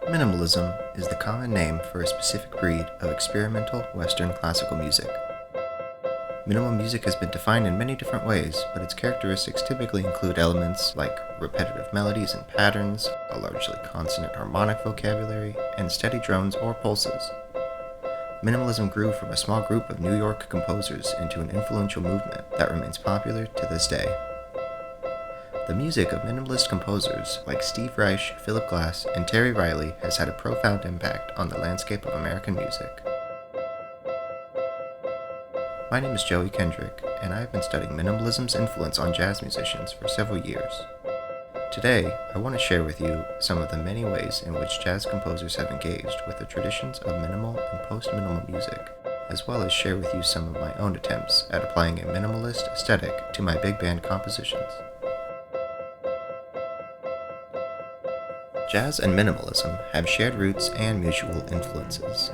Minimalism is the common name for a specific breed of experimental Western classical music. Minimal music has been defined in many different ways, but its characteristics typically include elements like repetitive melodies and patterns, a largely consonant harmonic vocabulary, and steady drones or pulses. Minimalism grew from a small group of New York composers into an influential movement that remains popular to this day. The music of minimalist composers like Steve Reich, Philip Glass, and Terry Riley has had a profound impact on the landscape of American music. My name is Joey Kendrick, and I have been studying minimalism's influence on jazz musicians for several years. Today, I want to share with you some of the many ways in which jazz composers have engaged with the traditions of minimal and post-minimal music, as well as share with you some of my own attempts at applying a minimalist aesthetic to my big band compositions. Jazz and minimalism have shared roots and mutual influences.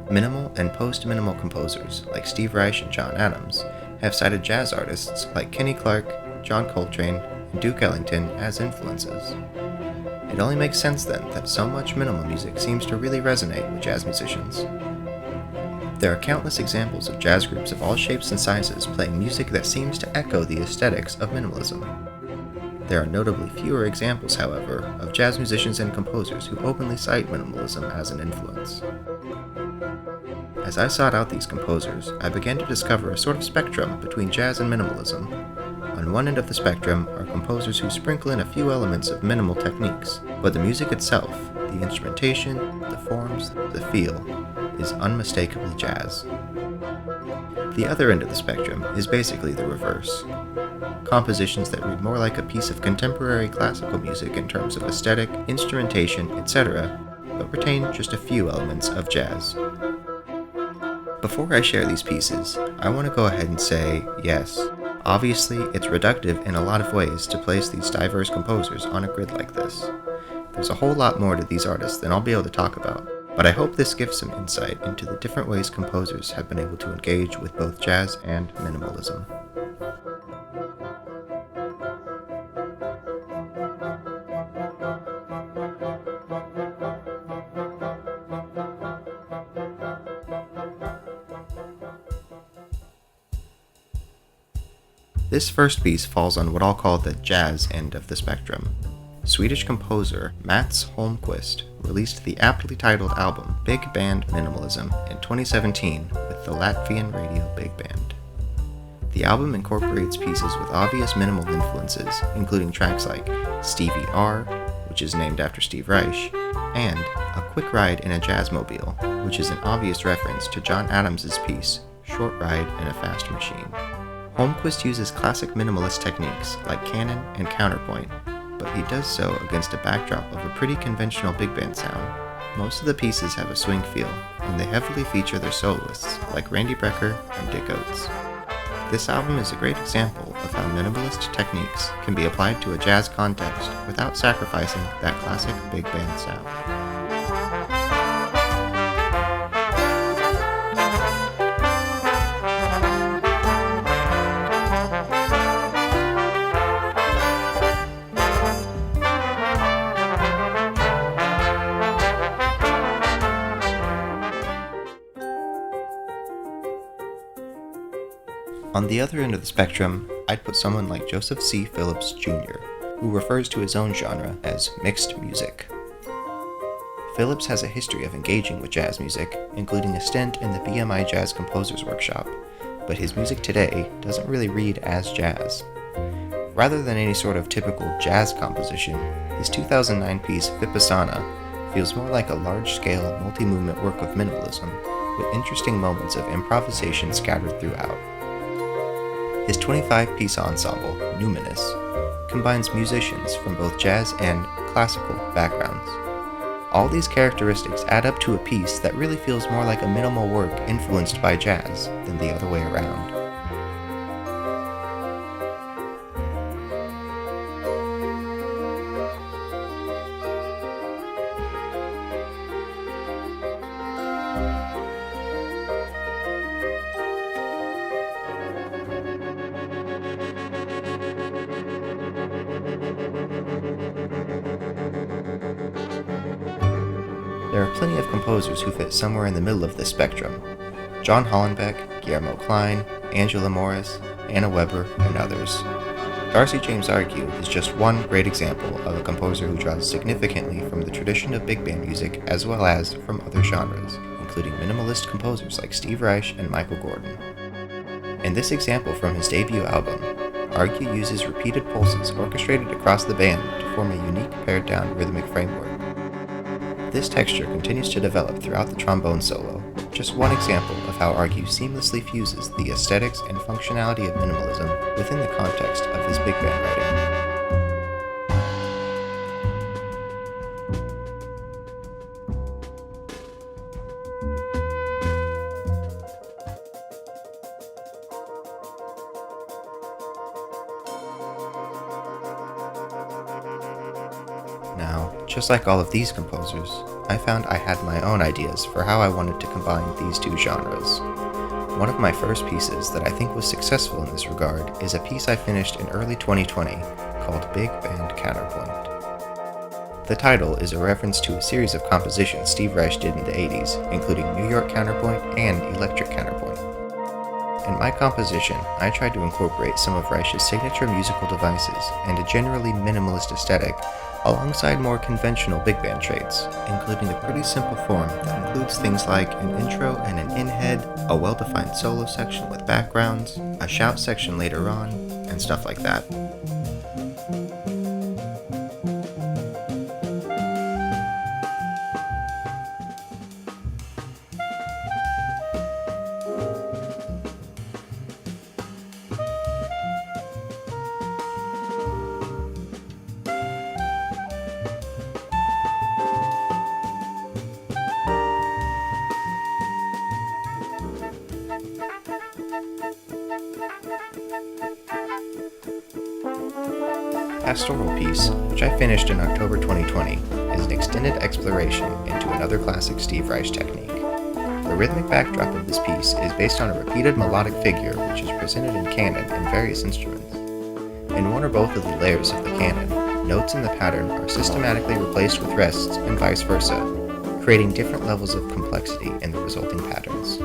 Minimal and post-minimal composers like Steve Reich and John Adams have cited jazz artists like Kenny Clarke, John Coltrane, and Duke Ellington as influences. It only makes sense then that so much minimal music seems to really resonate with jazz musicians. There are countless examples of jazz groups of all shapes and sizes playing music that seems to echo the aesthetics of minimalism. There are notably fewer examples, however, of jazz musicians and composers who openly cite minimalism as an influence. As I sought out these composers, I began to discover a sort of spectrum between jazz and minimalism. On one end of the spectrum are composers who sprinkle in a few elements of minimal techniques, but the music itself, the instrumentation, the forms, the feel, is unmistakably jazz. The other end of the spectrum is basically the reverse. Compositions that read more like a piece of contemporary classical music in terms of aesthetic, instrumentation, etc., but retain just a few elements of jazz. Before I share these pieces, I want to go ahead and say, yes, obviously it's reductive in a lot of ways to place these diverse composers on a grid like this. There's a whole lot more to these artists than I'll be able to talk about, but I hope this gives some insight into the different ways composers have been able to engage with both jazz and minimalism. This first piece falls on what I'll call the jazz end of the spectrum. Swedish composer Mats Holmquist released the aptly titled album Big Band Minimalism in 2017 with the Latvian radio big band. The album incorporates pieces with obvious minimal influences, including tracks like Stevie R, which is named after Steve Reich, and A Quick Ride in a Jazzmobile, which is an obvious reference to John Adams' piece Short Ride in a Fast Machine. Holmquist uses classic minimalist techniques like canon and counterpoint, but he does so against a backdrop of a pretty conventional big band sound. Most of the pieces have a swing feel, and they heavily feature their soloists like Randy Brecker and Dick Oates. This album is a great example of how minimalist techniques can be applied to a jazz context without sacrificing that classic big band sound. On the other end of the spectrum, I'd put someone like Joseph C Phillips Jr., who refers to his own genre as mixed music. Phillips has a history of engaging with jazz music, including a stint in the BMI Jazz Composers Workshop, but his music today doesn't really read as jazz. Rather than any sort of typical jazz composition, his 2009 piece Vipassana feels more like a large-scale, multi-movement work of minimalism, with interesting moments of improvisation scattered throughout. His 25-piece ensemble, Numinous, combines musicians from both jazz and classical backgrounds. All these characteristics add up to a piece that really feels more like a minimal work influenced by jazz than the other way around. There are plenty of composers who fit somewhere in the middle of this spectrum: John Hollenbeck, Guillermo Klein, Angela Morris, Anna Weber, and others. Darcy James Argue is just one great example of a composer who draws significantly from the tradition of big band music as well as from other genres, including minimalist composers like Steve Reich and Michael Gordon. In this example from his debut album, Argue uses repeated pulses orchestrated across the band to form a unique pared-down rhythmic framework. This texture continues to develop throughout the trombone solo, just one example of how Argue seamlessly fuses the aesthetics and functionality of minimalism within the context of his big band writing. Now, just like all of these composers, I found I had my own ideas for how I wanted to combine these two genres. One of my first pieces that I think was successful in this regard is a piece I finished in early 2020 called Band Counterpoint. The title is a reference to a series of compositions Steve Reich did in the 80s, including New York Counterpoint and Electric Counterpoint. In my composition, I tried to incorporate some of Reich's signature musical devices and a generally minimalist aesthetic alongside more conventional big band traits, including a pretty simple form that includes things like an intro and an in-head, a well-defined solo section with backgrounds, a shout section later on, and stuff like that. Pastoral Piece, which I finished in October 2020, is an extended exploration into another classic Steve Reich technique. The rhythmic backdrop of this piece is based on a repeated melodic figure which is presented in canon in various instruments. In one or both of the layers of the canon, notes in the pattern are systematically replaced with rests and vice versa, creating different levels of complexity in the resulting patterns.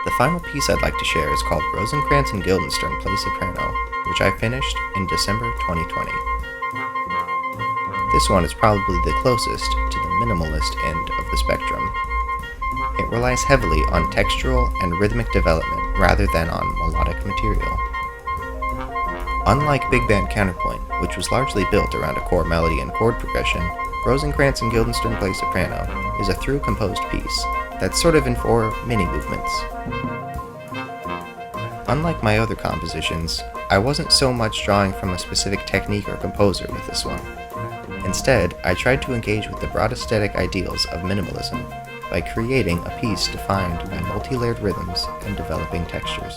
The final piece I'd like to share is called Rosencrantz and Guildenstern Play Soprano, which I finished in December 2020. This one is probably the closest to the minimalist end of the spectrum. It relies heavily on textural and rhythmic development rather than on melodic material. Unlike Big Band Counterpoint, which was largely built around a core melody and chord progression, Rosencrantz and Guildenstern Play Soprano is a through composed piece that's sort of in 4 mini-movements. Unlike my other compositions, I wasn't so much drawing from a specific technique or composer with this one. Instead, I tried to engage with the broad aesthetic ideals of minimalism by creating a piece defined by multi-layered rhythms and developing textures.